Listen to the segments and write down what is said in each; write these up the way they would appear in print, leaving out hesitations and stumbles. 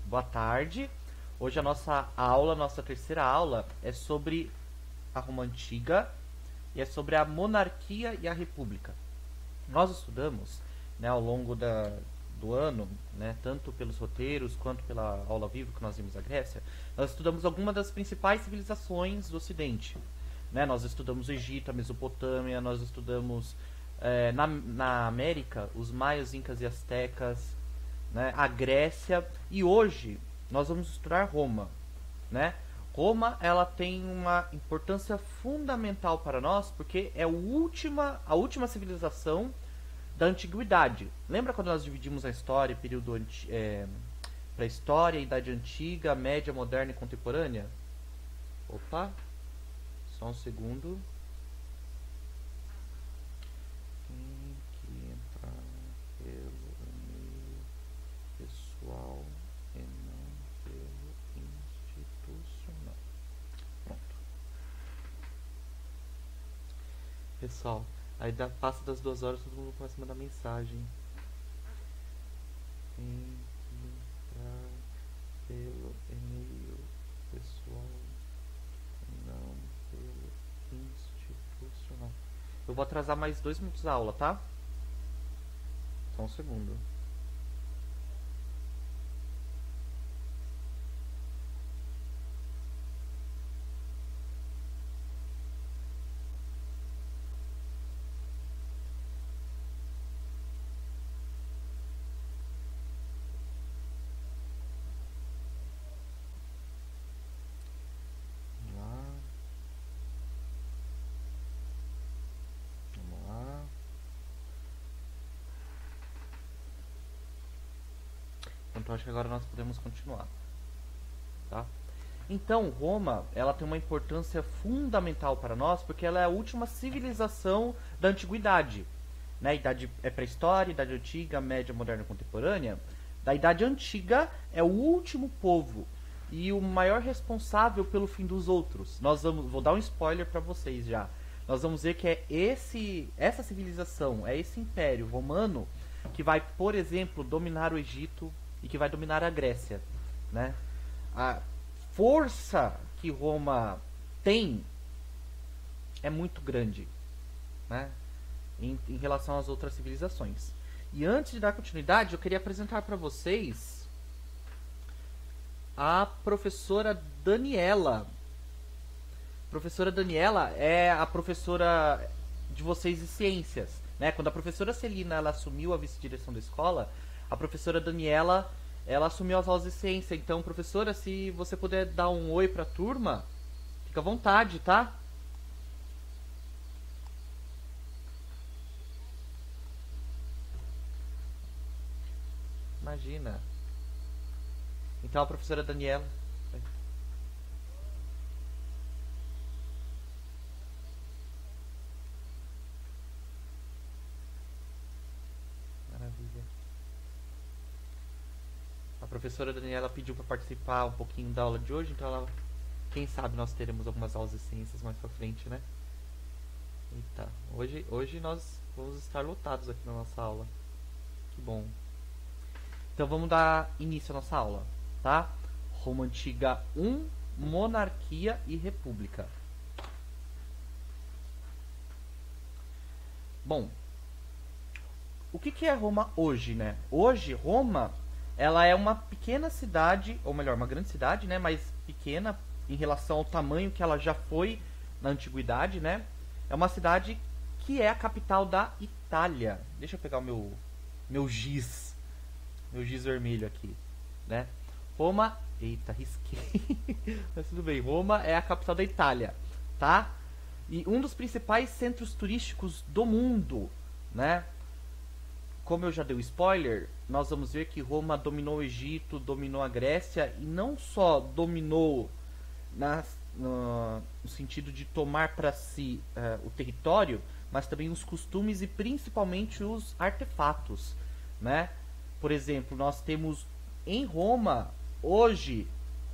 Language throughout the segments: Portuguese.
Boa tarde. Hoje a nossa terceira aula, é sobre a Roma Antiga e é sobre a monarquia e a república. Nós estudamos, né, ao longo do ano, né, tanto pelos roteiros quanto pela aula ao vivo que nós vimos a Grécia, nós estudamos algumas das principais civilizações do Ocidente. Né? Nós estudamos o Egito, a Mesopotâmia, nós estudamos na América os maias, incas e astecas, né, a Grécia, e hoje nós vamos estudar Roma, né? Roma, ela tem uma importância fundamental para nós porque é a última civilização da antiguidade. Lembra quando nós dividimos a história, período pré-história, idade antiga, média, moderna e contemporânea? Opa, só um segundo. Tem que entrar pelo e-mail pessoal e não pelo institucional. Pronto. Pessoal, aí passa das 2 horas, todo mundo começa a mandar mensagem. Tem que entrar pelo e-mail pessoal e não pelo institucional. Eu vou atrasar mais 2 minutos a aula, tá? Só um segundo. Vamos lá. Então acho que agora nós podemos continuar, tá? Então, Roma, ela tem uma importância fundamental para nós porque ela é a última civilização da antiguidade, né? Idade pré-história, idade antiga, média, moderna e contemporânea. Da idade antiga é o último povo e o maior responsável pelo fim dos outros. Vou dar um spoiler para vocês já. Nós vamos ver que é essa civilização, é esse império romano que vai, por exemplo, dominar o Egito e que vai dominar a Grécia, né? A força que Roma tem é muito grande, né, em relação às outras civilizações. E antes de dar continuidade, eu queria apresentar para vocês a professora Daniela. A professora Daniela é a professora de vocês de ciências, né? Quando a professora Celina ela assumiu a vice-direção da escola, a professora Daniela ela assumiu as aulas de ciência. Então, professora, se você puder dar um oi para a turma, fica à vontade, tá? Imagina. Então, a professora Daniela. Maravilha. A professora Daniela pediu para participar um pouquinho da aula de hoje, então quem sabe nós teremos algumas aulas de ciências mais pra frente, né? Eita, hoje nós vamos estar lotados aqui na nossa aula. Que bom. Então vamos dar início à nossa aula, tá? Roma Antiga 1, Monarquia e República. Bom, o que é Roma hoje, né? Hoje, Roma, ela é uma pequena cidade, ou melhor, uma grande cidade, né? Mas pequena em relação ao tamanho que ela já foi na antiguidade, né? É uma cidade que é a capital da Itália. Deixa eu pegar o meu giz vermelho aqui, né? Roma, eita, risquei. Mas tudo bem. Roma é a capital da Itália, tá? E um dos principais centros turísticos do mundo, né? Como eu já dei o spoiler, nós vamos ver que Roma dominou o Egito, dominou a Grécia e não só dominou no sentido de tomar para si o território, mas também os costumes e principalmente os artefatos, né? Por exemplo, nós temos em Roma hoje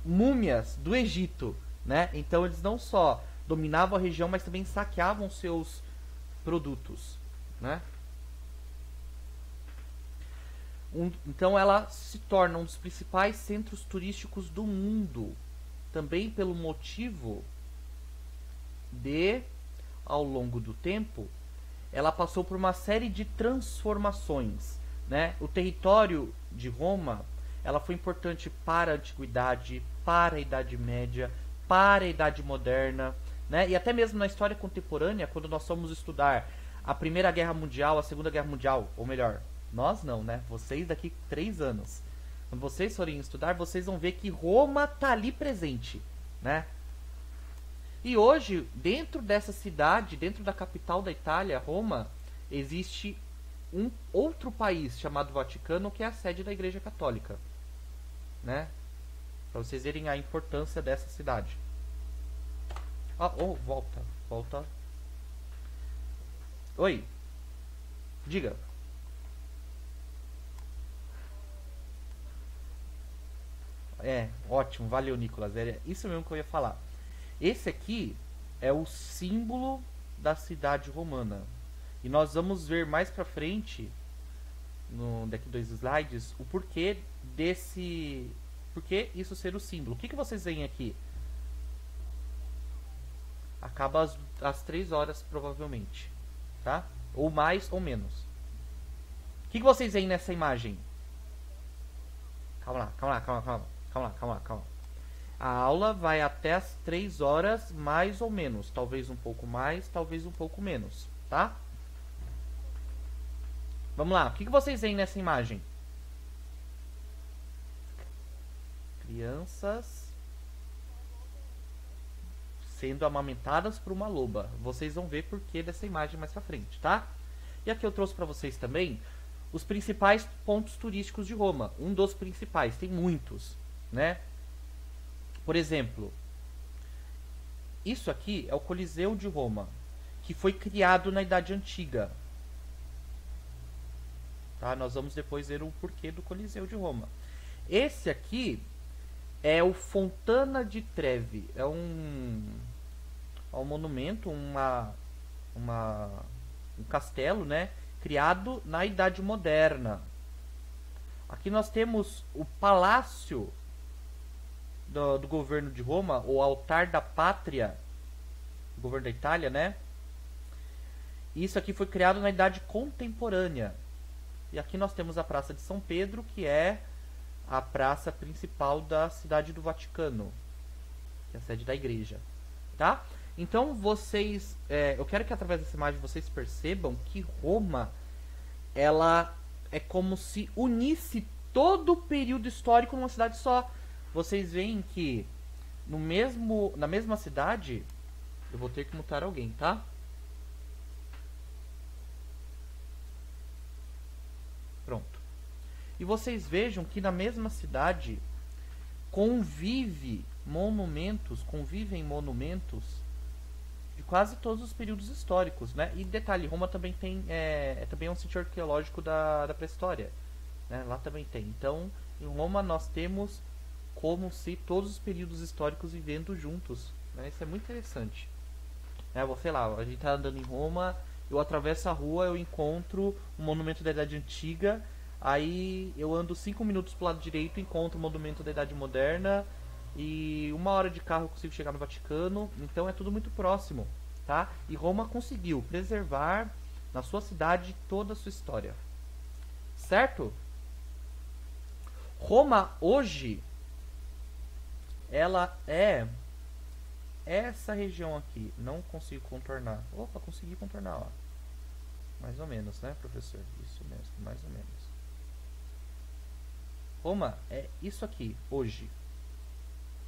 múmias do Egito, né? Então eles não só dominavam a região, mas também saqueavam seus produtos, né? Então ela se torna um dos principais centros turísticos do mundo, também pelo motivo de, ao longo do tempo, ela passou por uma série de transformações, né? O território de Roma, ela foi importante para a antiguidade, para a Idade Média, para a Idade Moderna, né? E até mesmo na história contemporânea, quando nós fomos estudar a Primeira Guerra Mundial, a Segunda Guerra Mundial, ou melhor, nós não, né? Vocês daqui 3 anos. Quando vocês forem estudar, vocês vão ver que Roma tá ali presente, né? E hoje, dentro dessa cidade, dentro da capital da Itália, Roma, existe um outro país chamado Vaticano, que é a sede da Igreja Católica, né? Para vocês verem a importância dessa cidade. Volta. Oi. Diga. Ótimo, valeu, Nicolas. É isso mesmo que eu ia falar. Esse aqui é o símbolo da cidade romana. E nós vamos ver mais pra frente, daqui 2 slides, o porquê desse... Por que isso ser o símbolo? O que vocês veem aqui? Acaba às 3 horas, provavelmente. Tá? Ou mais ou menos. O que vocês veem nessa imagem? Calma lá. A aula vai até as 3 horas, mais ou menos. Talvez um pouco mais, talvez um pouco menos. Tá? Vamos lá. O que vocês veem nessa imagem? Crianças sendo amamentadas por uma loba. Vocês vão ver por que dessa imagem mais pra frente, tá? E aqui eu trouxe pra vocês também os principais pontos turísticos de Roma. Um dos principais, tem muitos, né? Por exemplo, isso aqui é o Coliseu de Roma, que foi criado na Idade Antiga. Tá? Nós vamos depois ver o porquê do Coliseu de Roma. Esse aqui é o Fontana di Trevi. É um monumento, um castelo, né? Criado na Idade Moderna. Aqui nós temos o Palácio do governo de Roma, o Altar da Pátria, do governo da Itália, né? Isso aqui foi criado na Idade Contemporânea. E aqui nós temos a Praça de São Pedro, que é a praça principal da cidade do Vaticano, que é a sede da igreja, tá? Então vocês, eu quero que através dessa imagem vocês percebam que Roma, ela é como se unisse todo o período histórico numa cidade só. Vocês veem que na mesma cidade, eu vou ter que mutar alguém, tá? Pronto. E vocês vejam que na mesma cidade convivem monumentos de quase todos os períodos históricos, né? E detalhe, Roma também tem também é um sítio arqueológico da pré-história, né? Lá também tem. Então, em Roma nós temos como se todos os períodos históricos vivendo juntos, né? Isso é muito interessante. Sei lá, a gente tá andando em Roma, eu atravesso a rua, eu encontro um monumento da Idade Antiga, aí eu ando 5 minutos pro lado direito, encontro um monumento da Idade Moderna, e 1 hora de carro eu consigo chegar no Vaticano. Então é tudo muito próximo, tá? E Roma conseguiu preservar na sua cidade toda a sua história, certo? Roma hoje, ela é essa região aqui. Não consigo contornar. Opa, consegui contornar, ó. Mais ou menos, né, professor? Isso mesmo, mais ou menos. Roma é isso aqui, hoje.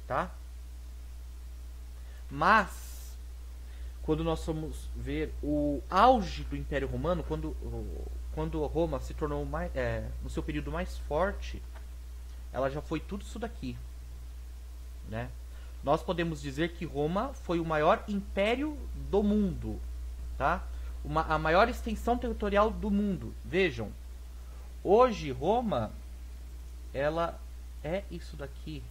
Tá? Mas, quando nós vamos ver o auge do Império Romano, quando Roma se tornou no seu período mais forte, ela já foi tudo isso daqui, né? Nós podemos dizer que Roma foi o maior império do mundo, tá? A maior extensão territorial do mundo. Vejam, hoje Roma, ela é isso daqui,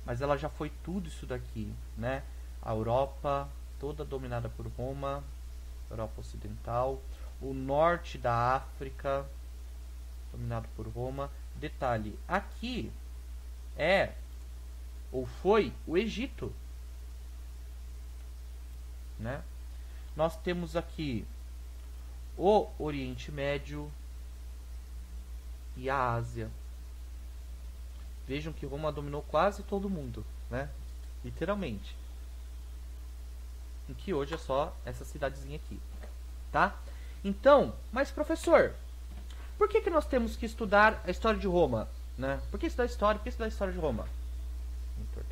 mas ela já foi tudo isso daqui, né? A Europa toda dominada por Roma, Europa Ocidental, o norte da África, dominado por Roma. Detalhe, aqui é ou foi o Egito, né? Nós temos aqui o Oriente Médio e a Ásia. Vejam que Roma dominou quase todo mundo, né? Literalmente. Em que hoje é só essa cidadezinha aqui, tá? Então, mas professor, por que nós temos que estudar a história de Roma, né? Por que estudar a história? Por que estudar a história de Roma? Então,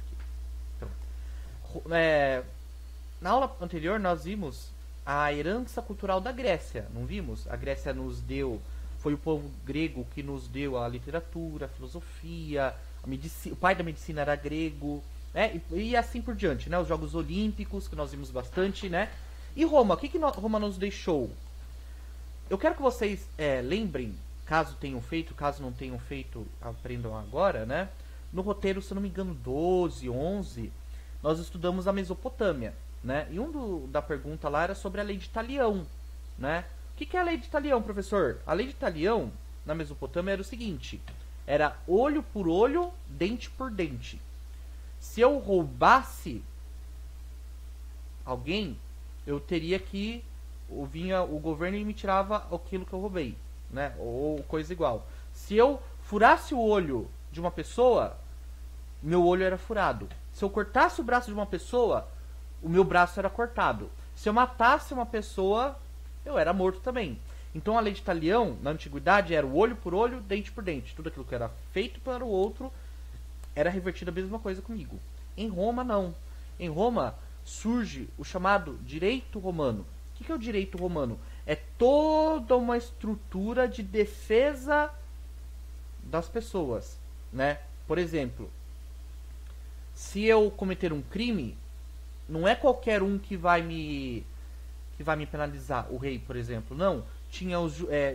na aula anterior nós vimos a herança cultural da Grécia, não vimos? A Grécia nos deu, foi o povo grego que nos deu a literatura, a filosofia, a medicina, o pai da medicina era grego, né? E assim por diante, né? Os Jogos Olímpicos, que nós vimos bastante, né? E Roma, o que Roma nos deixou? Eu quero que vocês lembrem, caso tenham feito, caso não tenham feito, aprendam agora, né? No roteiro, se eu não me engano, 12, 11, nós estudamos a Mesopotâmia, né? E da pergunta lá era sobre a lei de Talião, né? O que é a lei de Talião, professor? A lei de Talião, na Mesopotâmia, era o seguinte: era olho por olho, dente por dente. Se eu roubasse alguém, eu teria que vinha o governo e me tirava aquilo que eu roubei, né? Ou coisa igual. Se eu furasse o olho de uma pessoa, meu olho era furado. Se eu cortasse o braço de uma pessoa, o meu braço era cortado. Se eu matasse uma pessoa, eu era morto também. Então a lei de Talião, na antiguidade, era o olho por olho, dente por dente. Tudo aquilo que era feito para o outro era revertido a mesma coisa comigo. Em Roma, não. Em Roma surge o chamado direito romano. O que é o direito romano? É toda uma estrutura de defesa das pessoas, né? Por exemplo, se eu cometer um crime, não é qualquer um que vai me penalizar. O rei, por exemplo, não.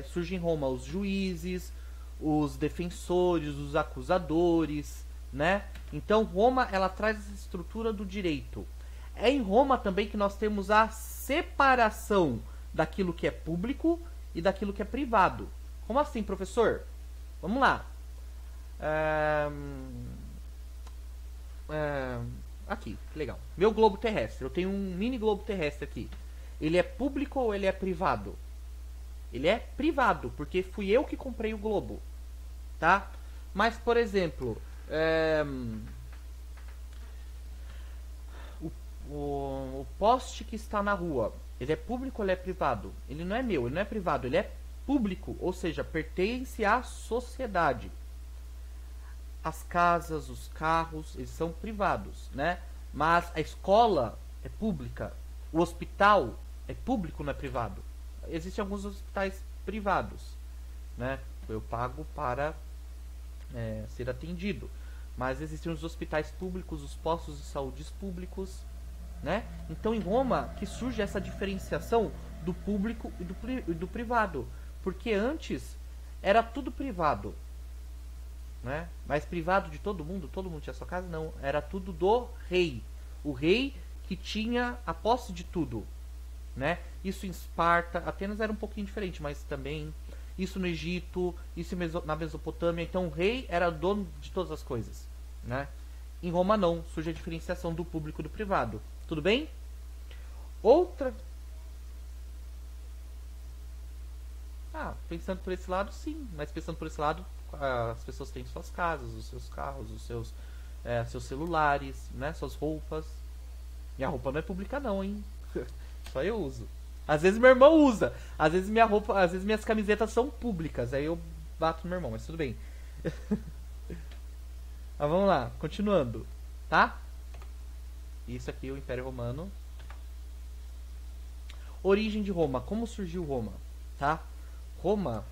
Surge em Roma os juízes, os defensores, os acusadores, né? Então Roma, ela traz essa estrutura do direito. É em Roma também que nós temos a separação daquilo que é público e daquilo que é privado. Como assim, professor? Vamos lá. Aqui, que legal. Meu globo terrestre. Eu tenho um mini globo terrestre aqui. Ele é público ou ele é privado? Ele é privado, porque fui eu que comprei o globo, tá? Mas, por exemplo, o poste que está na rua, ele é público ou ele é privado? Ele não é meu, ele não é privado, ele é público, ou seja, pertence à sociedade. As casas, os carros, eles são privados, né? Mas a escola é pública, o hospital é público, não é privado. Existem alguns hospitais privados, né? Eu pago para ser atendido. Mas existem os hospitais públicos, os postos de saúde públicos, né? Então em Roma que surge essa diferenciação do público e do privado. Porque antes era tudo privado, né? Mas privado de todo mundo tinha sua casa? Não, era tudo do rei. O rei que tinha a posse de tudo, né? Isso em Esparta, Atenas era um pouquinho diferente, mas também isso no Egito, isso na Mesopotâmia. Então o rei era dono de todas as coisas, né? Em Roma não, surge a diferenciação do público e do privado. Tudo bem? Outra... pensando por esse lado, sim. Mas pensando por esse lado, as pessoas têm suas casas, os seus carros, os seus celulares, né? Suas roupas. Minha roupa não é pública não, hein? Só eu uso. Às vezes meu irmão usa. Às vezes minhas camisetas são públicas. Aí eu bato no meu irmão, mas tudo bem. Mas vamos lá, continuando, tá? Isso aqui é o Império Romano. Origem de Roma. Como surgiu Roma, tá? Roma...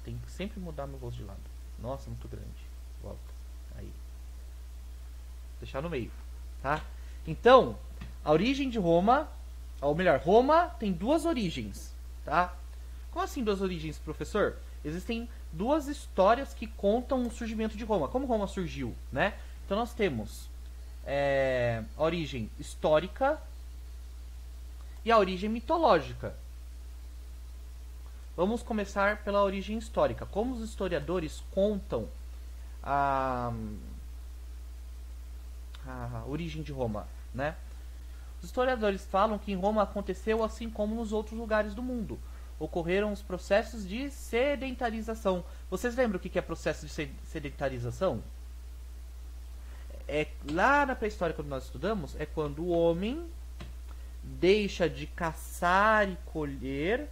Tem que sempre mudar meu rosto de lado. Nossa, muito grande. Volta. Aí. Vou deixar no meio, tá? Então, a origem de Roma... Ou melhor, Roma tem duas origens, tá? Como assim duas origens, professor? Existem duas histórias que contam o surgimento de Roma. Como Roma surgiu, né? Então nós temos a origem histórica e a origem mitológica. Vamos começar pela origem histórica. Como os historiadores contam a, a origem de Roma, né? Os historiadores falam que em Roma aconteceu assim como nos outros lugares do mundo. Ocorreram os processos de sedentarização. Vocês lembram o que é processo de sedentarização? Lá na pré-história, quando nós estudamos, é quando o homem deixa de caçar e colher,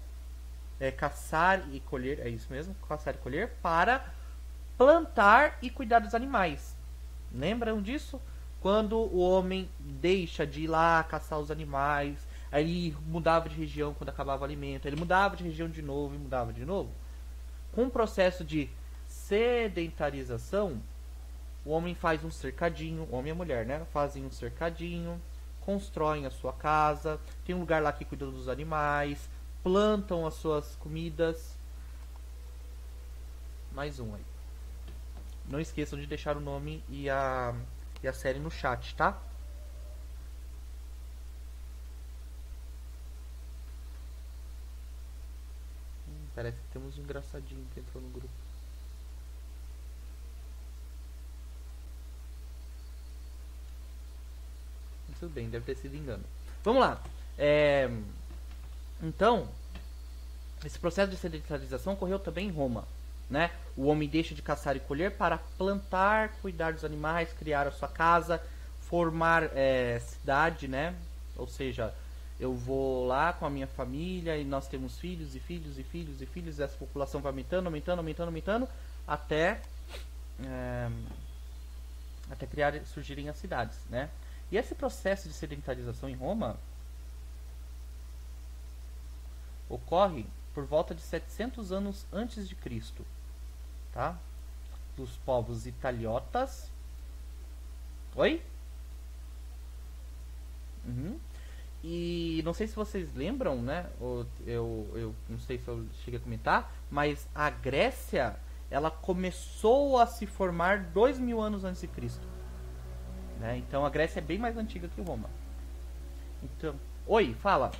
é isso mesmo, caçar e colher, para plantar e cuidar dos animais. Lembram disso? Quando o homem deixa de ir lá caçar os animais, aí ele mudava de região quando acabava o alimento, ele mudava de região de novo e mudava de novo. Com o processo de sedentarização, o homem faz um cercadinho, o homem e a mulher, né? Fazem um cercadinho, constroem a sua casa, tem um lugar lá que cuida dos animais, plantam as suas comidas. Mais um aí. Não esqueçam de deixar o nome e a série no chat, tá? Parece que temos um engraçadinho que entrou no grupo. Tudo bem, deve ter sido engano. Vamos lá. Então, esse processo de sedentarização ocorreu também em Roma, né? O homem deixa de caçar e colher para plantar, cuidar dos animais, criar a sua casa, formar cidade, né? Ou seja, eu vou lá com a minha família e nós temos filhos e filhos e filhos e filhos, e essa população vai aumentando, aumentando, aumentando, aumentando, até surgirem as cidades, né? E esse processo de sedentarização em Roma ocorre por volta de 700 anos antes de Cristo, tá? Dos povos italiotas. Oi? Uhum. E não sei se vocês lembram, né? Eu não sei se eu cheguei a comentar, mas a Grécia, ela começou a se formar 2000 anos antes de Cristo. Né? Então a Grécia é bem mais antiga que Roma. Então, oi, fala.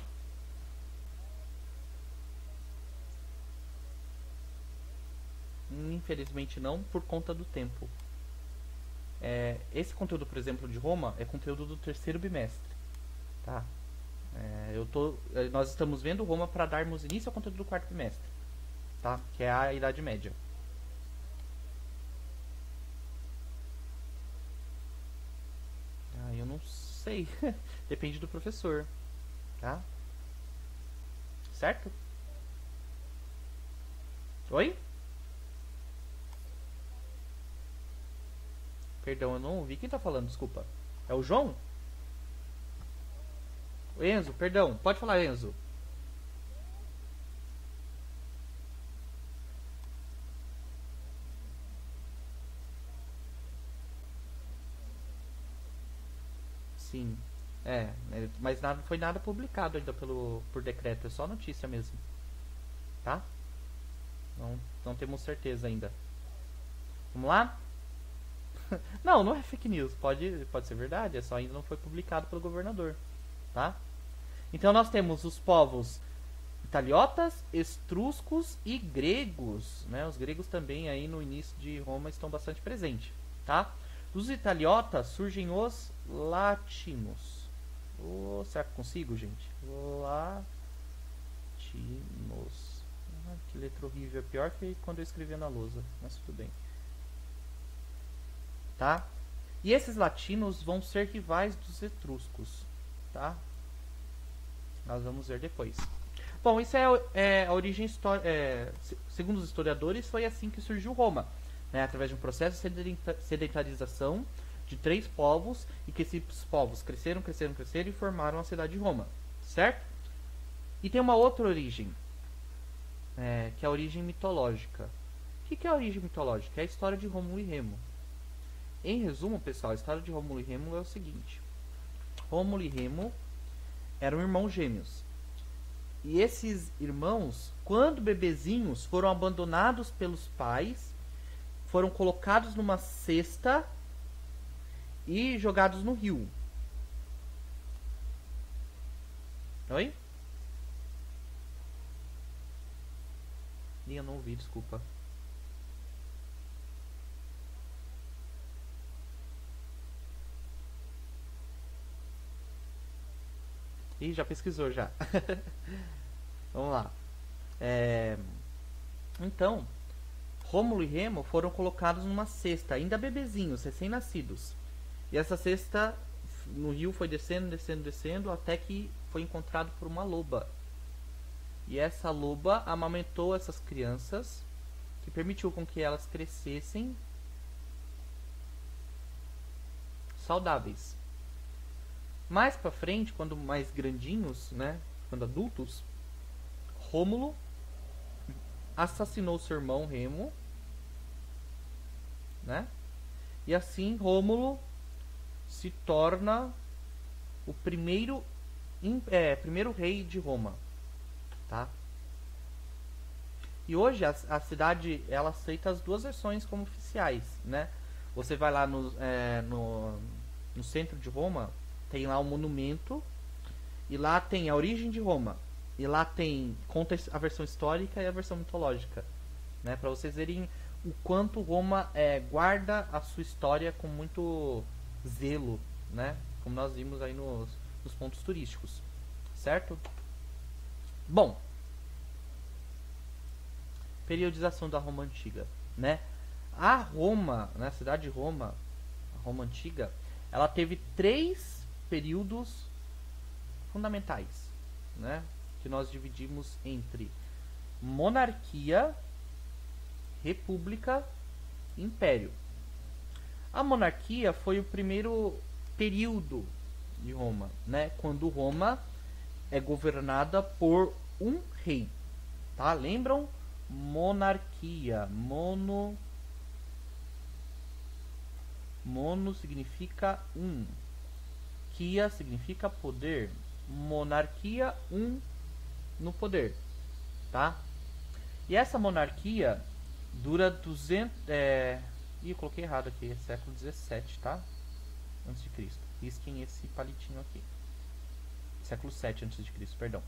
Infelizmente não, por conta do tempo. Esse conteúdo, por exemplo, de Roma é conteúdo do terceiro bimestre, tá? Nós estamos vendo Roma para darmos início ao conteúdo do quarto bimestre, tá? Que é a Idade Média. Eu não sei. Depende do professor, tá? Certo? Oi? Perdão, eu não ouvi. Quem tá falando? Desculpa. É o João? O Enzo, perdão. Pode falar, Enzo. Sim. Mas foi nada publicado ainda por decreto. É só notícia mesmo. Tá? Não temos certeza ainda. Vamos lá? Não é fake news. Pode ser verdade. É só ainda não foi publicado pelo governador. Tá? Então nós temos os povos italiotas, etruscos e gregos, né? Os gregos também aí no início de Roma estão bastante presentes, tá? Dos italiotas surgem os latinos. Será que consigo, gente? Latinos. Que letra horrível, é pior que quando eu escrevia na lousa, mas tudo bem. Tá? E esses latinos vão ser rivais dos etruscos, tá? Nós vamos ver depois. Bom, isso é a origem histórica. Segundo os historiadores, foi assim que surgiu Roma, né? Através de um processo de sedentarização de 3 povos, e que esses povos cresceram e formaram a cidade de Roma, certo? E tem uma outra origem, que é a origem mitológica. O que é a origem mitológica? É a história de Rômulo e Remo. Em resumo, pessoal, a história de Rômulo e Remo é o seguinte: Rômulo e Remo eram irmãos gêmeos. E esses irmãos, quando bebezinhos, foram abandonados pelos pais, foram colocados numa cesta e jogados no rio. Oi? Ih, eu não ouvi, desculpa. Ih, já pesquisou já. Vamos lá. Então, Rômulo e Remo foram colocados numa cesta, ainda bebezinhos, recém-nascidos. E essa cesta no rio foi descendo, descendo, descendo, até que foi encontrado por uma loba. E essa loba amamentou essas crianças, que permitiu com que elas crescessem saudáveis. Mais pra frente, quando mais grandinhos, né, quando adultos, Rômulo assassinou seu irmão Remo, né? E assim Rômulo se torna o primeiro rei de Roma, tá? E hoje a cidade ela aceita as duas versões como oficiais, né? Você vai lá no centro de Roma, tem lá um monumento e lá tem a origem de Roma. E lá conta a versão histórica e a versão mitológica, né? Para vocês verem o quanto Roma guarda a sua história com muito zelo, né? Como nós vimos aí nos pontos turísticos, certo? Bom, periodização da Roma Antiga, né? A Roma, né, a cidade de Roma, a Roma Antiga, ela teve 3 períodos fundamentais, né? Que nós dividimos entre monarquia, república e império. A monarquia foi o primeiro período de Roma, né? Quando Roma é governada por um rei, tá? Lembram? Monarquia, mono significa um, quia significa poder, monarquia, um no poder, tá? E essa monarquia dura 200... eu coloquei errado aqui, é século 17, tá? Antes de Cristo. Risquem esse palitinho aqui. Século 7 antes de Cristo, perdão.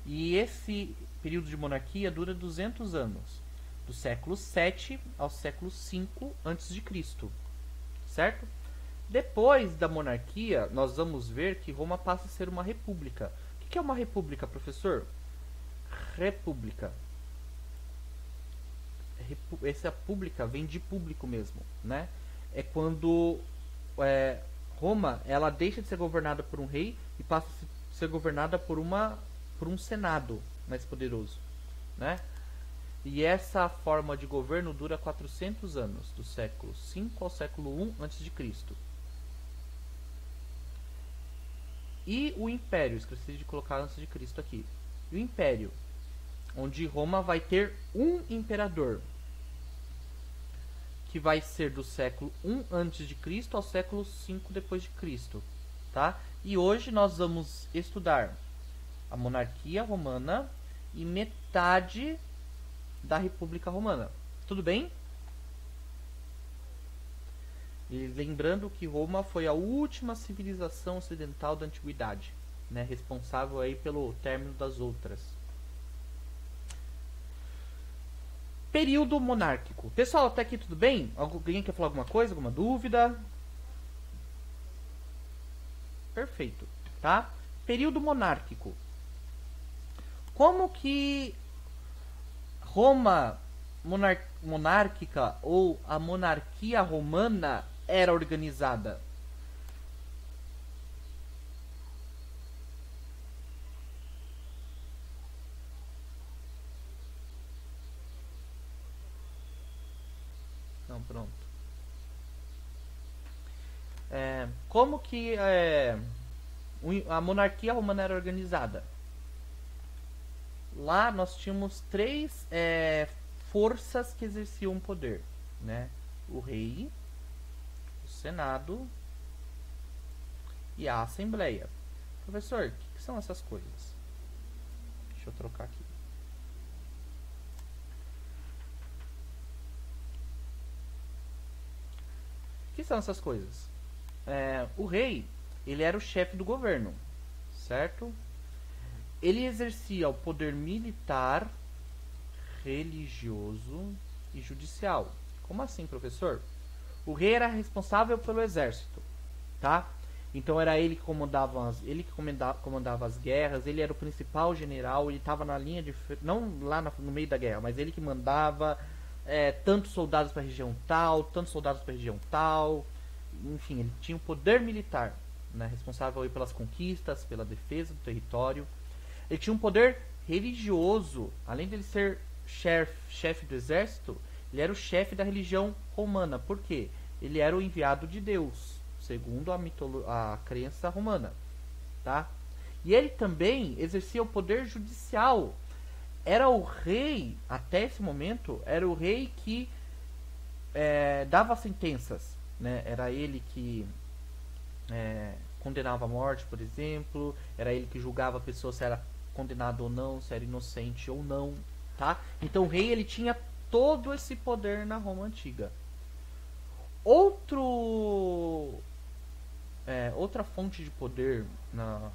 E esse período de monarquia dura 200 anos. Do século 7 ao século 5 antes de Cristo. Certo? Depois da monarquia, nós vamos ver que Roma passa a ser uma república. O que é uma república, professor? República. Essa pública vem de público mesmo, né? É quando Roma ela deixa de ser governada por um rei e passa a ser governada por um senado mais poderoso, né? E essa forma de governo dura 400 anos, do século 5 ao século 1 antes de Cristo. E o Império, esqueci de colocar antes de Cristo aqui. E o Império, onde Roma vai ter um imperador, que vai ser do século 1 antes de Cristo ao século 5 depois de Cristo, tá? E hoje nós vamos estudar a monarquia romana e metade da República Romana. Tudo bem? E lembrando que Roma foi a última civilização ocidental da antiguidade, né? Responsável aí pelo término das outras. Período monárquico. Pessoal, até aqui tudo bem? Alguém quer falar alguma coisa? Alguma dúvida? Perfeito, tá? Período monárquico. Como que Roma monárquica ou a monarquia romana era organizada? Então, pronto. Como que a monarquia romana era organizada? Lá nós tínhamos 3 forças que exerciam poder, né? O rei, o senado e a assembleia. Professor, o que são essas coisas? Deixa eu trocar aqui. O que são essas coisas? O rei, ele era o chefe do governo, certo? Ele exercia o poder militar, religioso e judicial. Como assim, professor? O rei era responsável pelo exército, tá? Então era ele que comandava as guerras, ele era o principal general, ele estava na linha de não lá no meio da guerra, mas ele que mandava tantos soldados para a região tal, tantos soldados para a região tal. Enfim, ele tinha um poder militar, né, responsável aí pelas conquistas, pela defesa do território. Ele tinha um poder religioso, além de ele ser chefe do exército, ele era o chefe da religião romana. Por quê? Ele era o enviado de Deus, segundo a crença romana, tá? E ele também exercia o poder judicial. Era o rei, até esse momento, era o rei que dava sentenças, né? Era ele que condenava a morte, por exemplo. Era ele que julgava a pessoa se era condenado ou não, se era inocente ou não, tá? Então o rei, ele tinha todo esse poder na Roma antiga. Outra fonte de poder na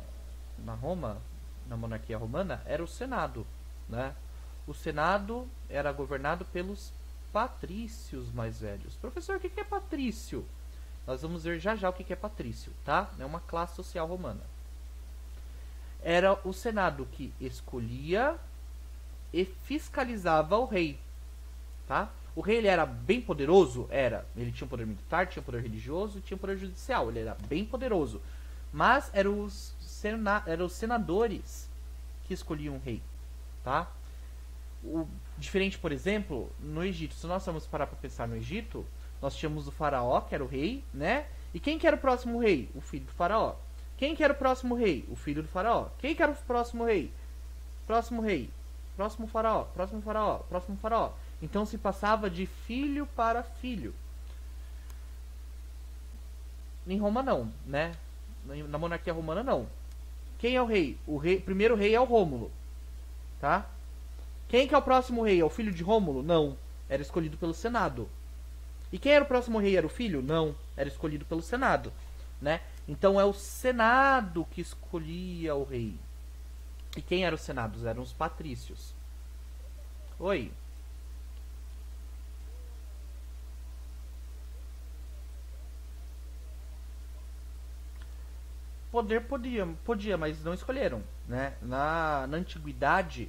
Roma, na monarquia romana, era o Senado, né? O Senado era governado pelos patrícios mais velhos. Professor, o que é patrício? Nós vamos ver já já o que é patrício, tá? É uma classe social romana. Era o Senado que escolhia e fiscalizava o rei, tá? O rei, ele era bem poderoso? Era. Ele tinha um poder militar, tinha um poder religioso, tinha um poder judicial. Ele era bem poderoso. Mas eram os senadores que escolhiam o rei, tá? Diferente, por exemplo, no Egito. Se nós vamos parar para pensar no Egito, nós tínhamos o faraó, que era o rei, né? E quem que era o próximo rei? O filho do faraó. Quem que era o próximo rei? O filho do faraó. Quem que era o próximo rei? Próximo rei. Próximo faraó. Próximo faraó. Próximo faraó. Então se passava de filho para filho. Em Roma não, né? Na monarquia romana não. Quem é o rei? O primeiro rei é o Rômulo, tá? Quem que é o próximo rei? É o filho de Rômulo? Não. Era escolhido pelo Senado. E quem era o próximo rei? Era o filho? Não. Era escolhido pelo Senado, né? Então é o Senado que escolhia o rei. E quem eram os senados? Eram os patrícios. Oi. Poder podia, mas não escolheram, né? Na antiguidade,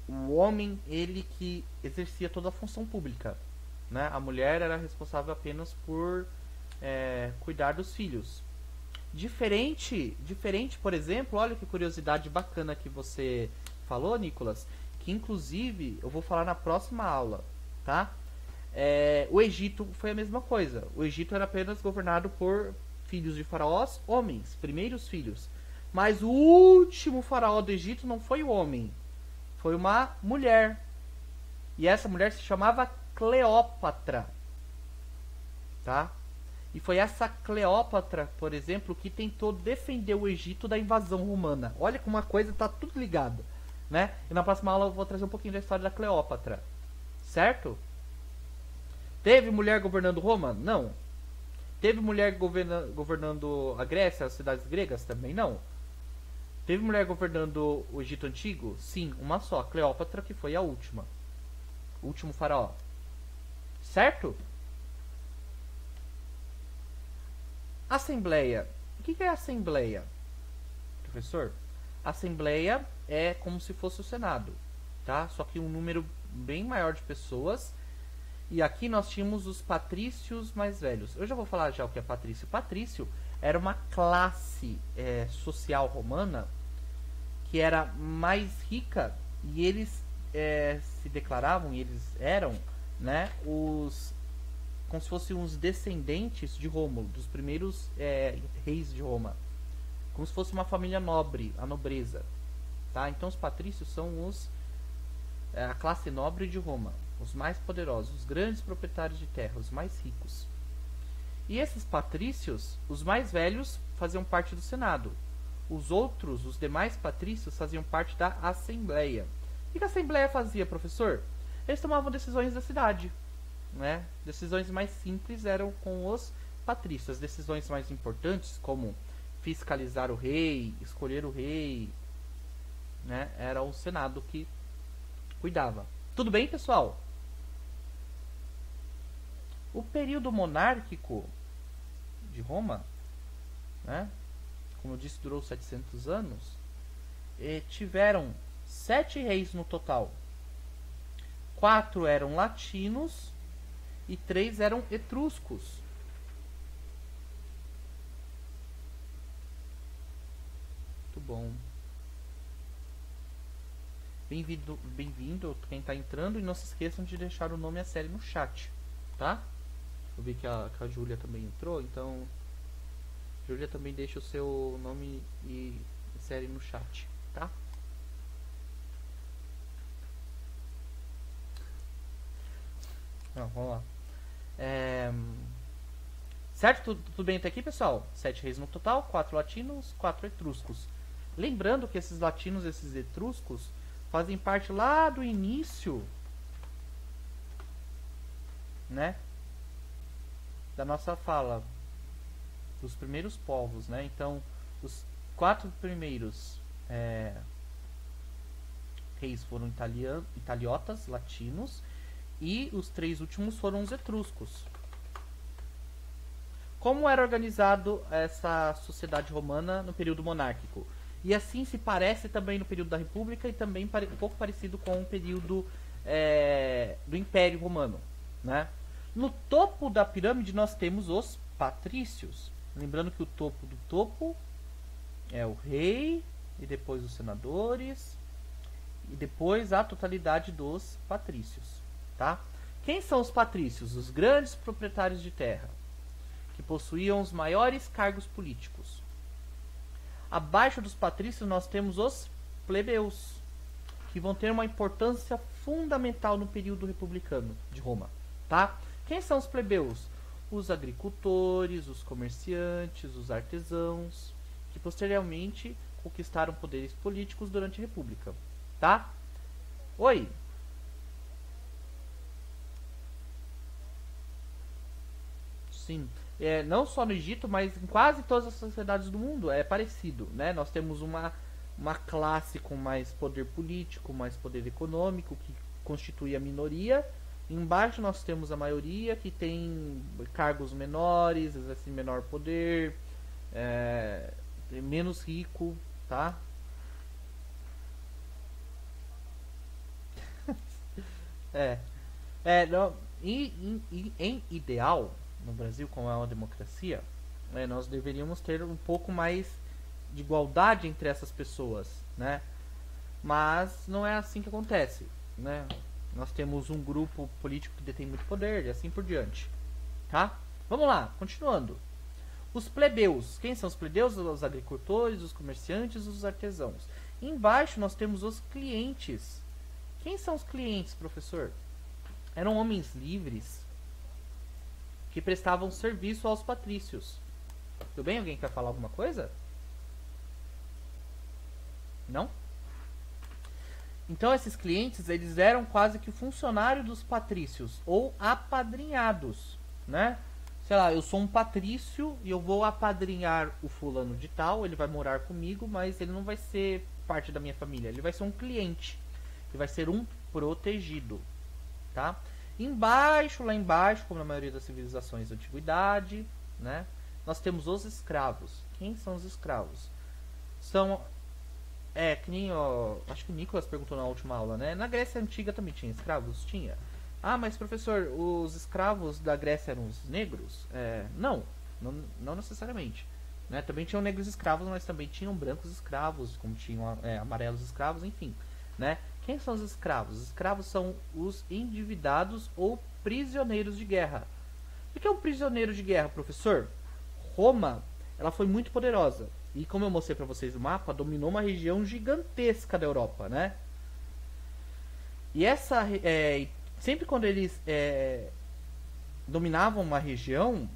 o homem, ele que exercia toda a função pública, né? A mulher era responsável apenas por cuidar dos filhos. Diferente, por exemplo, olha que curiosidade bacana que você falou, Nicolas, que inclusive eu vou falar na próxima aula, tá? O Egito foi a mesma coisa. O Egito era apenas governado por filhos de faraós, homens, primeiros filhos. Mas o último faraó do Egito não foi o homem, foi uma mulher. E essa mulher se chamava Cleópatra, tá? E foi essa Cleópatra, por exemplo, que tentou defender o Egito da invasão romana. Olha como uma coisa está tudo ligado, né? E na próxima aula eu vou trazer um pouquinho da história da Cleópatra, certo? Teve mulher governando Roma? Não. Teve mulher governando a Grécia, as cidades gregas? Também não. Teve mulher governando o Egito Antigo? Sim, uma só, Cleópatra, que foi a última. O último faraó. Certo? Assembleia. O que é assembleia, professor? Assembleia é como se fosse o Senado, tá? Só que um número bem maior de pessoas. E aqui nós tínhamos os patrícios mais velhos. Eu já vou falar já o que é patrício. Patrício era uma classe social romana que era mais rica, e eles se declaravam, e eles eram, né, como se fossem os descendentes de Rômulo, dos primeiros reis de Roma. Como se fosse uma família nobre, a nobreza. Tá? Então os patrícios são a classe nobre de Roma. Os mais poderosos, os grandes proprietários de terra, os mais ricos. E esses patrícios, os mais velhos, faziam parte do Senado. Os outros, os demais patrícios, faziam parte da Assembleia. O que a Assembleia fazia, professor? Eles tomavam decisões da cidade, né? Decisões mais simples eram com os patrícios. As decisões mais importantes, como fiscalizar o rei, escolher o rei, né? Era o Senado que cuidava. Tudo bem, pessoal? O período monárquico de Roma, né, como eu disse, durou 700 anos, e tiveram 7 reis no total. 4 eram latinos e 3 eram etruscos. Muito bom. Bem-vindo quem está entrando, e não se esqueçam de deixar o nome e a série no chat, tá? Eu vi que a Júlia também entrou, então Júlia, também deixa o seu nome e série no chat, tá? Não, vamos lá. Certo? Tudo bem até aqui, pessoal? 7 reis no total, 4 latinos, 4 etruscos. Lembrando que esses latinos e esses etruscos fazem parte lá do início, né, da nossa fala, dos primeiros povos, né? Então, os 4 primeiros reis foram italiotas, latinos, e os 3 últimos foram os etruscos. Como era organizado essa sociedade romana no período monárquico? E assim se parece também no período da República, e também um pouco parecido com o período do Império Romano, né? No topo da pirâmide nós temos os patrícios. Lembrando que o topo do topo é o rei, e depois os senadores, e depois a totalidade dos patrícios, tá? Quem são os patrícios? Os grandes proprietários de terra, que possuíam os maiores cargos políticos. Abaixo dos patrícios nós temos os plebeus, que vão ter uma importância fundamental no período republicano de Roma, tá? Quem são os plebeus? Os agricultores, os comerciantes, os artesãos, que posteriormente conquistaram poderes políticos durante a República, tá? Oi! Sim, não só no Egito, mas em quase todas as sociedades do mundo é parecido, né? Nós temos uma classe com mais poder político, mais poder econômico, que constitui a minoria. Embaixo nós temos a maioria, que tem cargos menores, exerce menor poder, menos rico, tá? Não, em ideal, no Brasil, como é uma democracia, nós deveríamos ter um pouco mais de igualdade entre essas pessoas, né? Mas não é assim que acontece, né? Nós temos um grupo político que detém muito poder e assim por diante, tá? Vamos lá, continuando. Os plebeus. Quem são os plebeus? Os agricultores, os comerciantes, os artesãos. Embaixo nós temos os clientes. Quem são os clientes, professor? Eram homens livres que prestavam serviço aos patrícios. Tudo bem? Alguém quer falar alguma coisa? Não? Então esses clientes, eles eram quase que funcionário dos patrícios, ou apadrinhados, né? Sei lá, eu sou um patrício e eu vou apadrinhar o fulano de tal, ele vai morar comigo, mas ele não vai ser parte da minha família, ele vai ser um cliente, ele vai ser um protegido, tá? Embaixo, lá embaixo, como na maioria das civilizações da antiguidade, né? Nós temos os escravos. Quem são os escravos? São que nem, acho que o Nicolas perguntou na última aula, né? Na Grécia Antiga também tinha escravos? Tinha. Ah, mas professor, os escravos da Grécia eram os negros? Não necessariamente. Né? Também tinham negros escravos, mas também tinham brancos escravos, como tinham amarelos escravos, enfim. Né? Quem são os escravos? Os escravos são os endividados ou prisioneiros de guerra. O que é um prisioneiro de guerra, professor? Roma, ela foi muito poderosa. E como eu mostrei para vocês no mapa, dominou uma região gigantesca da Europa, né? E sempre quando eles dominavam uma região,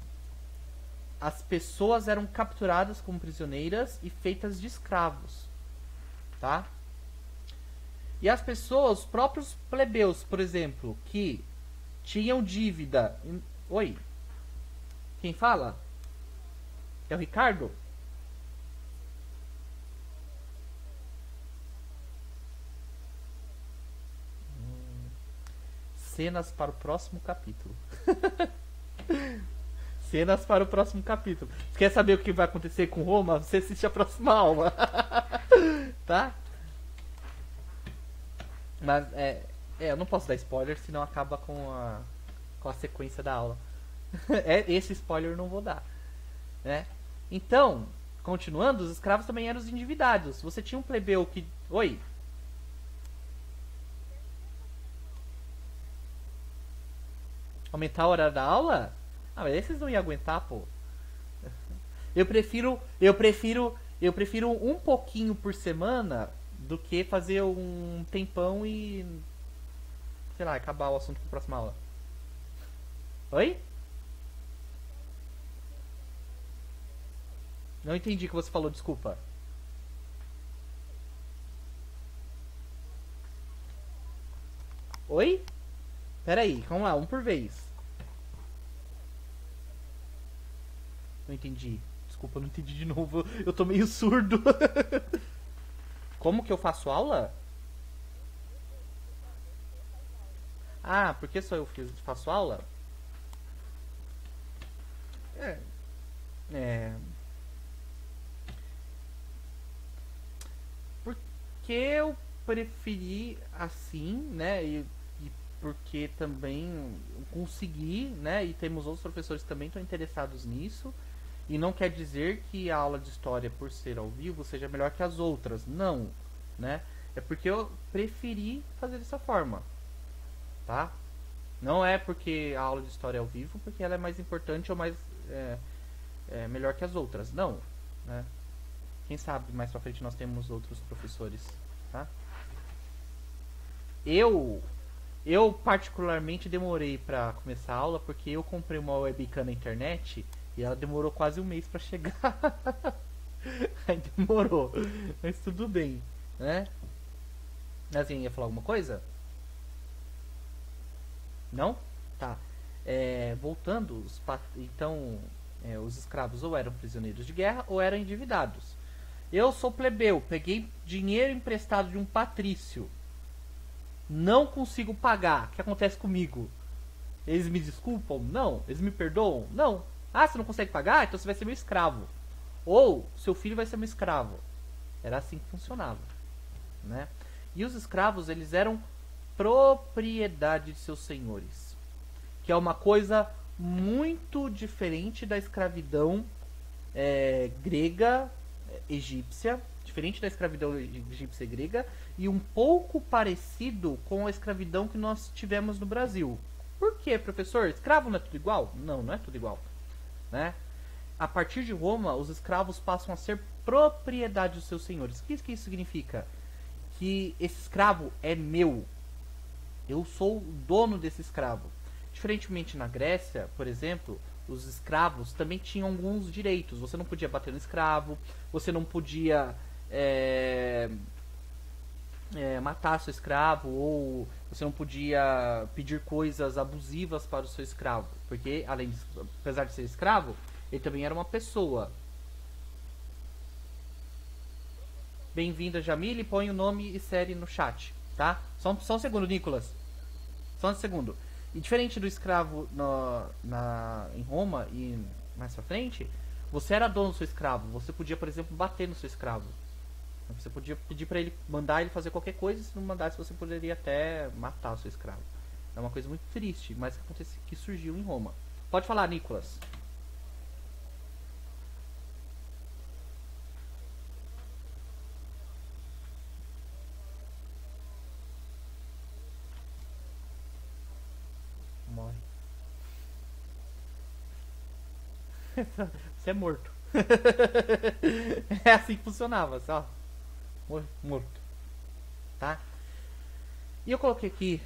as pessoas eram capturadas como prisioneiras e feitas de escravos, tá? E as pessoas, os próprios plebeus, por exemplo, que tinham dívida... Oi? Quem fala? É o Ricardo? cenas para o próximo capítulo. Cenas para o próximo capítulo. Você quer saber o que vai acontecer com Roma? Você assiste a próxima aula. Tá? Mas eu não posso dar spoiler, senão acaba com a sequência da aula. Esse spoiler eu não vou dar, né? Então, continuando, os escravos também eram os endividados. Você tinha um plebeu que... Oi? Aumentar a hora da aula? Ah, mas esses não iam aguentar, pô. Eu prefiro um pouquinho por semana do que fazer um tempão e... sei lá, acabar o assunto com a próxima aula. Oi? Não entendi o que você falou, desculpa. Oi? Pera aí, vamos lá, um por vez. Não entendi. Desculpa, não entendi de novo. Eu tô meio surdo. Como que eu faço aula? Ah, por que só eu faço aula? É. É. Porque eu preferi assim, né? E porque também eu consegui, né? E temos outros professores que também estão interessados nisso. E não quer dizer que a aula de história, por ser ao vivo, seja melhor que as outras. Não, né? É porque eu preferi fazer dessa forma, tá? Não é porque a aula de história é ao vivo, porque ela é mais importante ou mais melhor que as outras. Não, né? Quem sabe mais pra frente nós temos outros professores, tá? Eu particularmente demorei pra começar a aula porque eu comprei uma webcam na internet e ela demorou quase um mês pra chegar. Aí demorou, mas tudo bem, né? Assim, ia falar alguma coisa? Não? Tá. Voltando, então os escravos ou eram prisioneiros de guerra ou eram endividados. Eu sou plebeu, peguei dinheiro emprestado de um patrício. Não consigo pagar. O que acontece comigo? Eles me desculpam? Não. Eles me perdoam? Não. Ah, você não consegue pagar? Então você vai ser meu escravo. Ou seu filho vai ser meu escravo. Era assim que funcionava, né? E os escravos, eles eram propriedade de seus senhores, que é uma coisa muito diferente da escravidão grega, egípcia, diferente da escravidão egípcia e grega, e um pouco parecido com a escravidão que nós tivemos no Brasil. Por quê, professor? Escravo não é tudo igual? Não, não é tudo igual, né? A partir de Roma, os escravos passam a ser propriedade dos seus senhores. O que isso significa? Que esse escravo é meu. Eu sou o dono desse escravo. Diferentemente na Grécia, por exemplo, os escravos também tinham alguns direitos. Você não podia bater no escravo, você não podia matar seu escravo, ou você não podia pedir coisas abusivas para o seu escravo. Porque, apesar de ser escravo, ele também era uma pessoa. Bem-vinda, Jamile. Põe o nome e série no chat, tá? Só um segundo, Nicolas. Só um segundo. E diferente do escravo em Roma e mais pra frente, você era dono do seu escravo. Você podia, por exemplo, bater no seu escravo. Você podia pedir pra ele, mandar ele fazer qualquer coisa, e se não mandasse, você poderia até matar o seu escravo. É uma coisa muito triste, mas que surgiu em Roma. Pode falar, Nicolas. Morre. Você é morto. É assim que funcionava, só. Morto. Tá? E eu coloquei aqui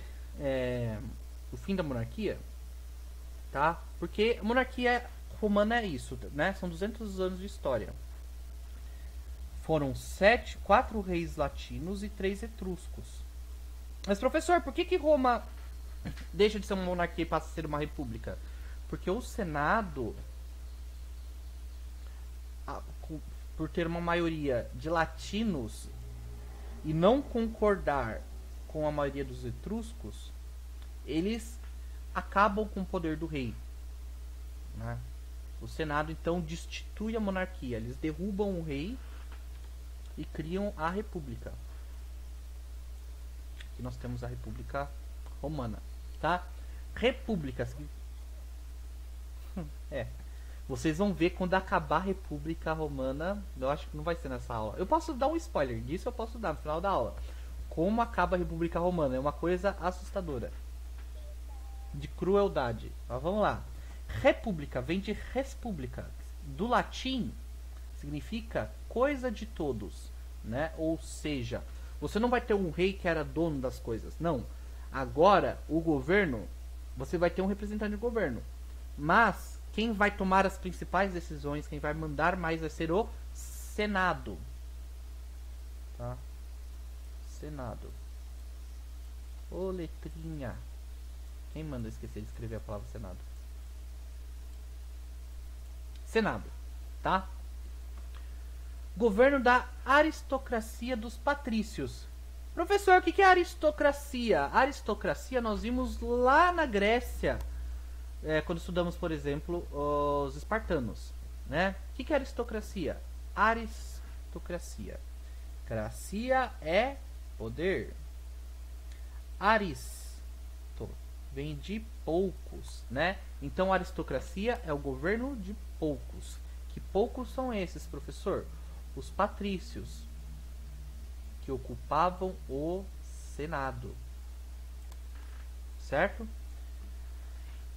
o fim da monarquia, tá? Porque a monarquia romana é isso, né? São 200 anos de história. Foram 4 reis latinos e 3 etruscos. Mas, professor, por que Roma deixa de ser uma monarquia e passa a ser uma república? Porque o Senado, por ter uma maioria de latinos e não concordar com a maioria dos etruscos, eles acabam com o poder do rei, né? O Senado então destitui a monarquia, eles derrubam o rei e criam a república. Aqui nós temos a República Romana, tá? República. Vocês vão ver quando acabar a República Romana. Eu acho que não vai ser nessa aula. Eu posso dar um spoiler disso, eu posso dar no final da aula. Como acaba a República Romana. É uma coisa assustadora. De crueldade. Mas vamos lá. República vem de res publica. Do latim significa coisa de todos, né? Ou seja, você não vai ter um rei que era dono das coisas. Não. Agora, o governo, você vai ter um representante do governo. Mas quem vai tomar as principais decisões, quem vai mandar mais vai ser o Senado. Tá? Senado. Ô letrinha. Quem manda esquecer de escrever a palavra Senado? Senado. Tá? Governo da aristocracia dos patrícios. Professor, o que é aristocracia? Aristocracia nós vimos lá na Grécia, quando estudamos, por exemplo, os espartanos, né? O que é aristocracia? Aristocracia. Cracia é poder. Aristo vem de poucos, né? Então aristocracia é o governo de poucos. Que poucos são esses, professor? Os patrícios, que ocupavam o Senado, certo?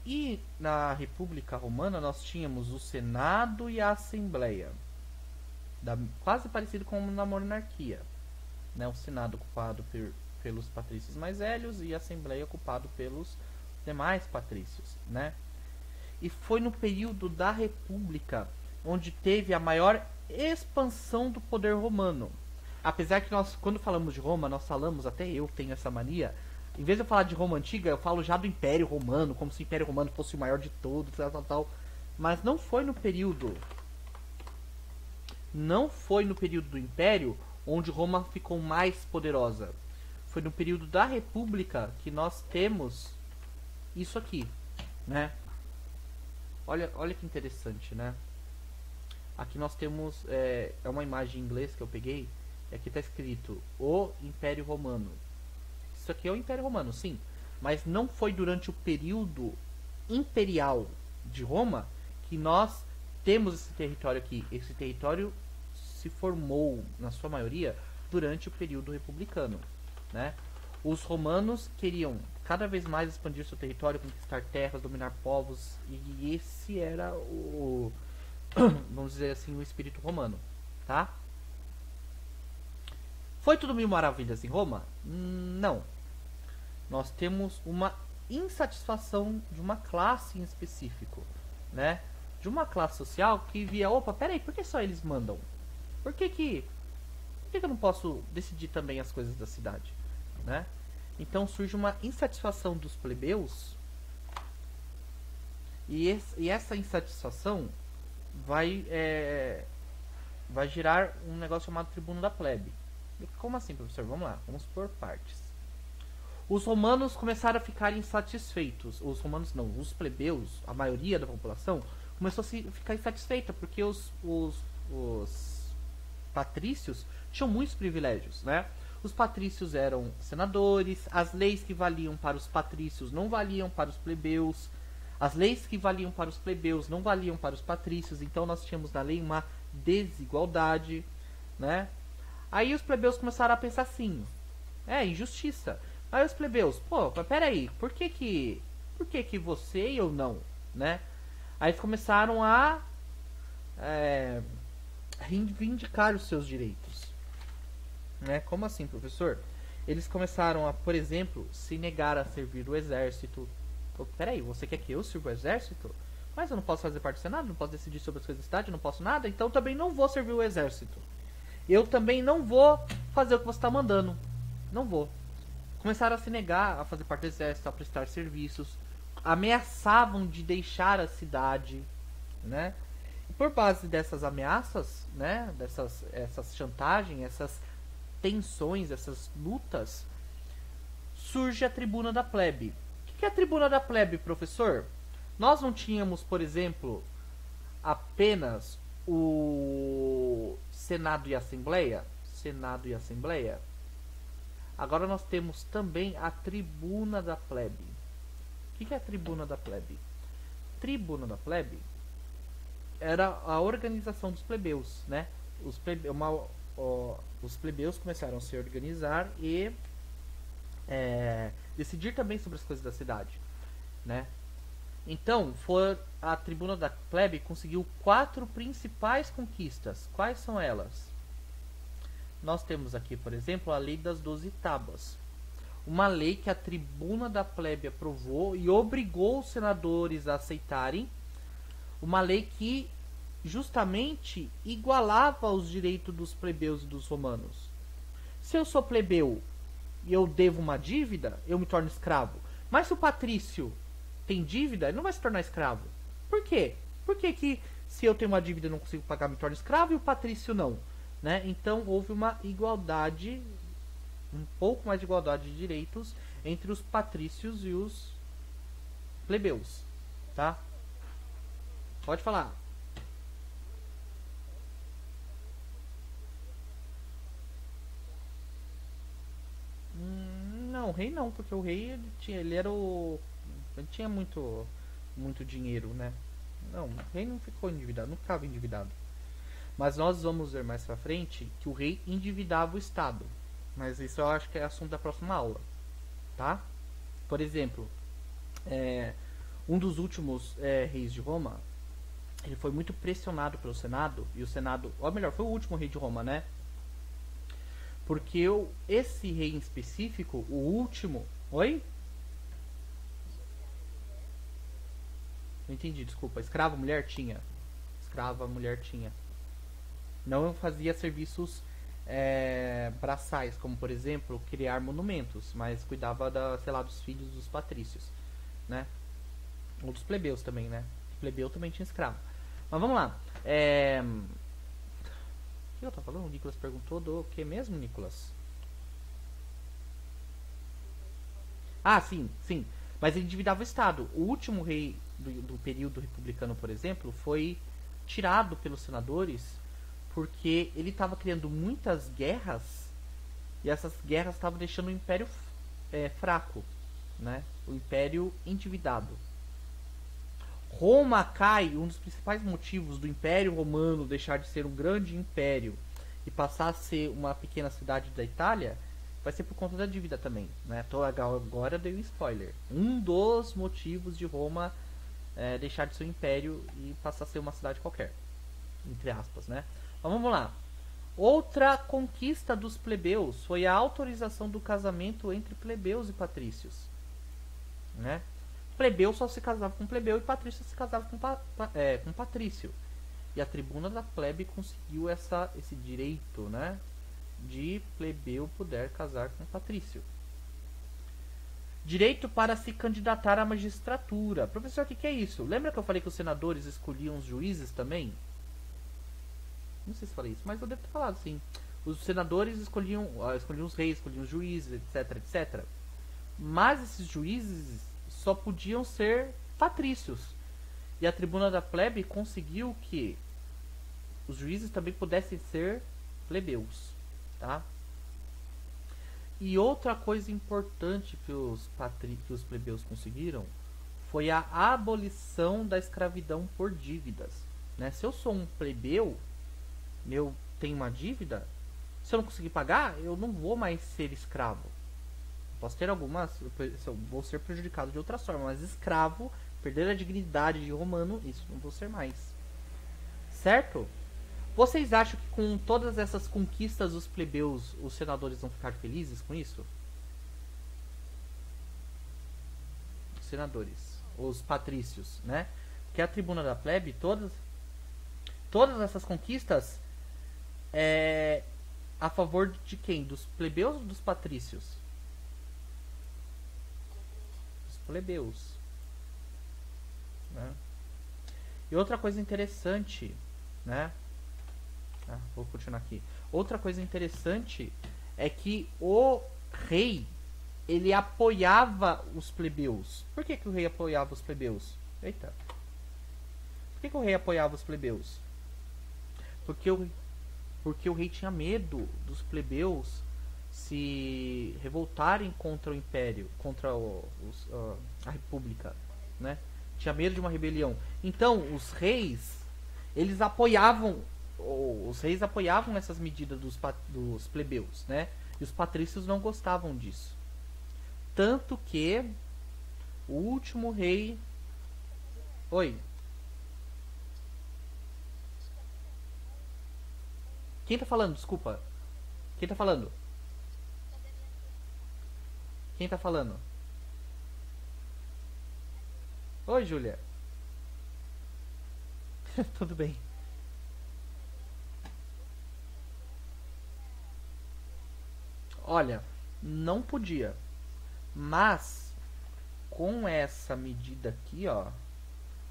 E na República Romana nós tínhamos o Senado e a Assembleia, quase parecido com na monarquia, né? O Senado ocupado pelos patrícios mais velhos e a Assembleia ocupado pelos demais patrícios, né? E foi no período da República onde teve a maior expansão do poder romano. Apesar que nós, quando falamos de Roma, nós falamos, até eu tenho essa mania, em vez de eu falar de Roma Antiga, eu falo já do Império Romano, como se o Império Romano fosse o maior de todos, tal. Mas não foi no período do Império onde Roma ficou mais poderosa. Foi no período da República que nós temos isso aqui, né? Olha que interessante, né? Aqui nós temos, é uma imagem em inglês que eu peguei, e aqui está escrito o Império Romano. Isso aqui é o Império Romano, sim, mas não foi durante o período imperial de Roma que nós temos esse território aqui. Esse território se formou, na sua maioria, durante o período republicano, né? Os romanos queriam cada vez mais expandir seu território, conquistar terras, dominar povos, e esse era o vamos dizer assim, o espírito romano, tá? Foi tudo mil maravilhas em Roma? Não. Nós temos uma insatisfação de uma classe em específico, né? De uma classe social que via, opa, peraí, por que só eles mandam? Por que eu não posso decidir também as coisas da cidade, né? Então surge uma insatisfação dos plebeus, e essa insatisfação vai gerar um negócio chamado tribuno da plebe. Como assim, professor? Vamos lá, vamos por partes. Os romanos começaram a ficar insatisfeitos. Os romanos não, os plebeus, a maioria da população, começou a ficar insatisfeita, porque os patrícios tinham muitos privilégios, né? Os patrícios eram senadores, as leis que valiam para os patrícios não valiam para os plebeus, as leis que valiam para os plebeus não valiam para os patrícios, então nós tínhamos na lei uma desigualdade, né? Aí os plebeus começaram a pensar assim, injustiça. Aí os plebeus, pô, mas peraí, por que você e eu não, né? Aí eles começaram a reivindicar os seus direitos, né? Como assim, professor? Eles começaram a, por exemplo, se negar a servir o exército. Peraí, você quer que eu sirva o exército? Mas eu não posso fazer parte do Senado, não posso decidir sobre as coisas da cidade, não posso nada, então também não vou servir o exército. Eu também não vou fazer o que você está mandando. Não vou. Começaram a se negar a fazer parte do exército, a prestar serviços, ameaçavam de deixar a cidade, né? E por base dessas ameaças, né, essas chantagens, essas tensões, essas lutas, surge a tribuna da plebe. O que é a tribuna da plebe, professor? Nós não tínhamos, por exemplo, apenas o Senado e Assembleia? Senado e Assembleia. Agora nós temos também a tribuna da plebe. O que é a tribuna da plebe? Tribuna da plebe era a organização dos plebeus, né? Os plebeus começaram a se organizar e decidir também sobre as coisas da cidade, né? Então, a tribuna da plebe conseguiu 4 principais conquistas. Quais são elas? Nós temos aqui, por exemplo, a Lei das 12 Tábuas. Uma lei que a tribuna da plebe aprovou e obrigou os senadores a aceitarem. Uma lei que justamente igualava os direitos dos plebeus e dos romanos. Se eu sou plebeu e eu devo uma dívida, eu me torno escravo. Mas se o patrício tem dívida, ele não vai se tornar escravo. Por quê? Por que se eu tenho uma dívida e não consigo pagar, me torno escravo e o patrício não? Né? Então houve uma igualdade, um pouco mais de igualdade de direitos entre os patrícios e os plebeus. Tá? Pode falar. Não, o rei não, porque o rei ele tinha muito dinheiro, né? Não, o rei não ficou endividado, não ficava endividado. Mas nós vamos ver mais pra frente que o rei endividava o Estado. Mas isso eu acho que é assunto da próxima aula, tá? Por exemplo, um dos últimos reis de Roma, ele foi muito pressionado pelo Senado, e o Senado, ou melhor, foi o último rei de Roma, né? Porque esse rei em específico, o último... Oi? Não entendi, desculpa. Escrava, mulher tinha. Escrava, mulher tinha. Não fazia serviços braçais, como por exemplo, criar monumentos, mas cuidava dos filhos dos patrícios, né? Ou dos plebeus também, né? O plebeu também tinha escravo. Mas vamos lá. O que eu tô falando? O Nicolas perguntou do que mesmo, Nicolas? Ah, sim. Mas ele endividava o Estado. O último rei do período republicano, por exemplo, foi tirado pelos senadores porque ele estava criando muitas guerras e essas guerras estavam deixando o império fraco, né? O império endividado. Roma cai, um dos principais motivos do Império Romano deixar de ser um grande império e passar a ser uma pequena cidade da Itália, vai ser por conta da dívida também, né? Então agora eu dei um spoiler. Um dos motivos de Roma deixar de ser um império e passar a ser uma cidade qualquer, entre aspas, né? Mas vamos lá. Outra conquista dos plebeus foi a autorização do casamento entre plebeus e patrícios, né? Plebeu só se casava com plebeu e patrício se casava com patrício. E a tribuna da plebe conseguiu esse direito, né, de plebeu poder casar com patrício. Direito para se candidatar à magistratura. Professor, o que é isso? Lembra que eu falei que os senadores escolhiam os juízes também? Não sei se falei isso, mas eu devo ter falado sim. Os senadores escolhiam os reis, escolhiam os juízes, etc, etc. Mas esses juízes só podiam ser patrícios. E a tribuna da plebe conseguiu que os juízes também pudessem ser plebeus, tá? E outra coisa importante que os plebeus conseguiram foi a abolição da escravidão por dívidas, né? Se eu sou um plebeu, eu tenho uma dívida, se eu não conseguir pagar, eu não vou mais ser escravo. Posso ter algumas, eu vou ser prejudicado de outra forma, mas escravo, perder a dignidade de romano, isso não vou ser mais. Certo? Vocês acham que com todas essas conquistas dos plebeus, os senadores vão ficar felizes com isso? Os senadores, os patrícios, né? Porque a tribuna da plebe, todas essas conquistas a favor de quem? Dos plebeus ou dos patrícios? Plebeus, né? E outra coisa interessante, né? Vou continuar aqui. Outra coisa interessante é que o rei ele apoiava os plebeus. Por que o rei apoiava os plebeus? Eita. Por que o rei apoiava os plebeus? Porque o rei tinha medo dos plebeus se revoltarem contra o império, contra a república, né? Tinha medo de uma rebelião. Então, os reis, eles apoiavam, os reis apoiavam essas medidas dos plebeus, né? E os patrícios não gostavam disso. Tanto que o último rei... Oi. Quem tá falando? Desculpa. Quem tá falando? Quem tá falando? Oi, Júlia. Tudo bem. Olha, não podia. Mas, com essa medida aqui, ó,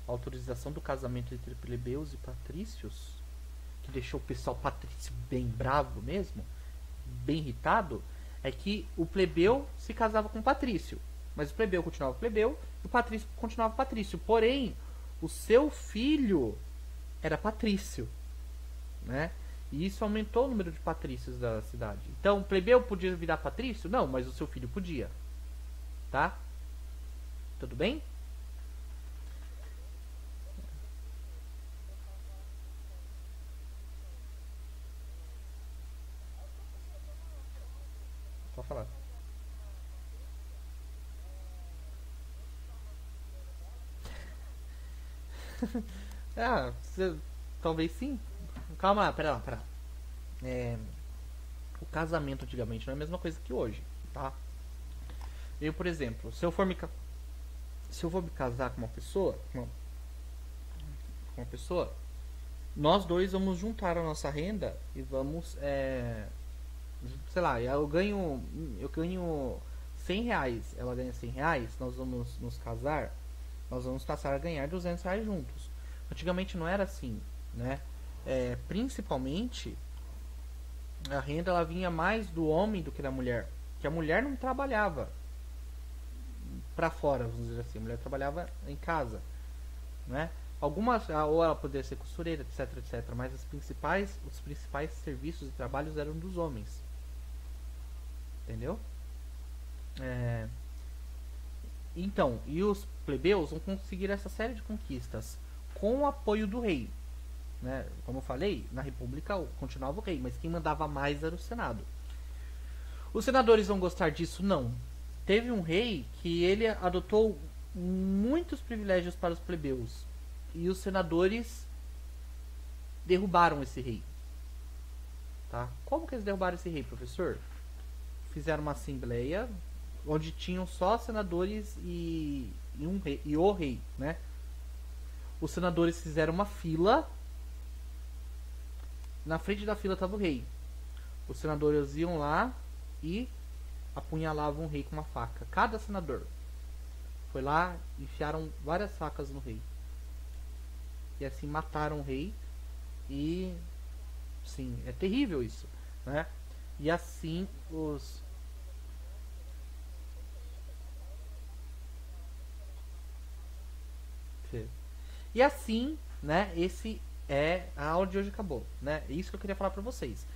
autorização do casamento entre plebeus e patrícios, que deixou o pessoal patrício bem bravo mesmo, bem irritado, é que o plebeu se casava com o patrício. Mas o plebeu continuava plebeu e o patrício continuava patrício. Porém, o seu filho era patrício, né? E isso aumentou o número de patrícios da cidade. Então, o plebeu podia virar patrício? Não, mas o seu filho podia. Tá? Tudo bem? Pode falar. Ah, talvez sim. Calma lá, pera lá, pera lá. O casamento antigamente não é a mesma coisa que hoje, tá? Eu, por exemplo, se eu for me casar com uma pessoa, nós dois vamos juntar a nossa renda e vamos, sei lá, eu ganho R$ 100, ela ganha R$ 100, nós vamos nos casar, nós vamos passar a ganhar R$ 200 juntos. Antigamente não era assim, né? Principalmente a renda ela vinha mais do homem do que da mulher, que a mulher não trabalhava para fora, vamos dizer assim, a mulher trabalhava em casa, né? Algumas, ou ela poderia ser costureira, etc, etc, mas os principais serviços e trabalhos eram dos homens, entendeu? Então, e os plebeus vão conseguir essa série de conquistas com o apoio do rei, né? Como eu falei, na república continuava o rei, mas quem mandava mais era o senado. Os senadores vão gostar disso? Não. Teve um rei que ele adotou muitos privilégios para os plebeus e os senadores derrubaram esse rei, tá? Como que eles derrubaram esse rei, professor? Fizeram uma assembleia onde tinham só senadores e um rei, e o rei, né? Os senadores fizeram uma fila. Na frente da fila estava o rei. Os senadores iam lá e apunhalavam o rei com uma faca. Cada senador foi lá e enfiaram várias facas no rei. E assim mataram o rei. E sim, é terrível isso, né? E assim os... E assim, né, esse a aula de hoje acabou, né? É isso que eu queria falar pra vocês.